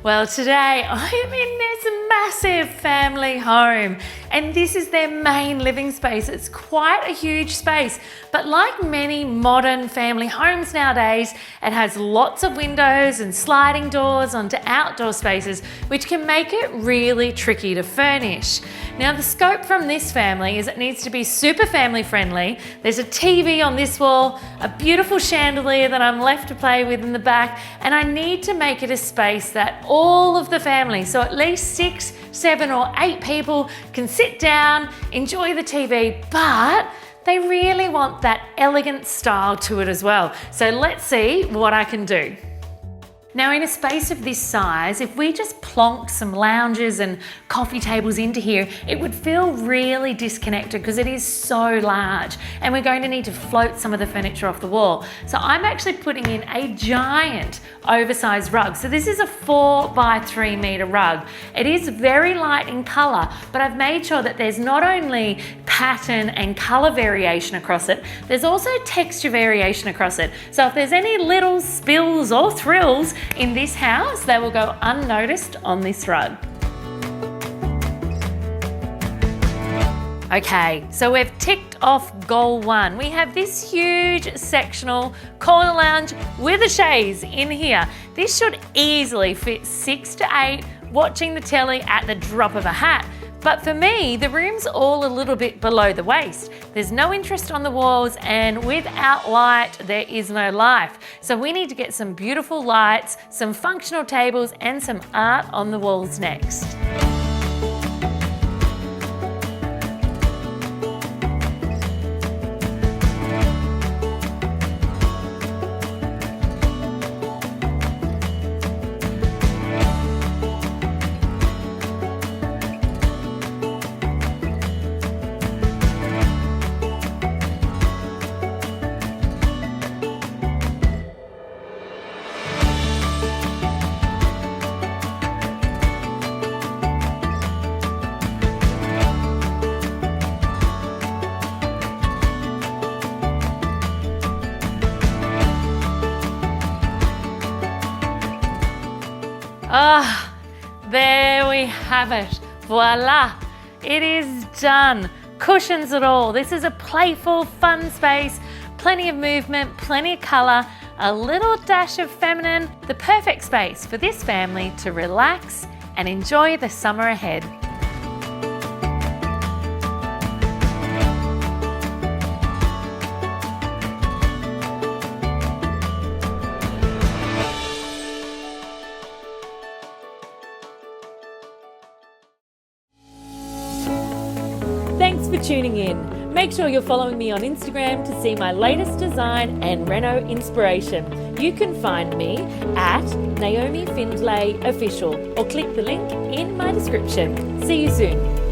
Well, today I'm in this massive family home and this is their main living space. It's quite a huge space, but like many modern family homes nowadays, it has lots of windows and sliding doors onto outdoor spaces, which can make it really tricky to furnish. Now, the scope from this family is it needs to be super family friendly. There's a TV on this wall, a beautiful chandelier that I'm left to play with in the back, and I need to make it a space that all of the family, so at least 6, 7 or 8 people can sit down, enjoy the TV, but they really want that elegant style to it as well. So let's see what I can do. Now, in a space of this size, if we just plonked some lounges and coffee tables into here, it would feel really disconnected because it is so large and we're going to need to float some of the furniture off the wall. So I'm actually putting in a giant oversized rug. So this is a 4 by 3 meter rug. It is very light in color, but I've made sure that there's not only pattern and color variation across it, there's also texture variation across it. So if there's any little spills or thrills in this house, they will go unnoticed on this rug. Okay, so we've ticked off goal 1. We have this huge sectional corner lounge with a chaise in here. This should easily fit 6 to 8 watching the telly at the drop of a hat. But for me, the room's all a little bit below the waist. There's no interest on the walls, and without light, there is no life. So we need to get some beautiful lights, some functional tables, and some art on the walls next. There we have it. Voila, it is done. Cushions and all. This is a playful, fun space, plenty of movement, plenty of color, a little dash of feminine, the perfect space for this family to relax and enjoy the summer ahead. Thanks for tuning in. Make sure you're following me on Instagram to see my latest design and reno inspiration. You can find me at Naomi Findlay Official or click the link in my description. See you soon.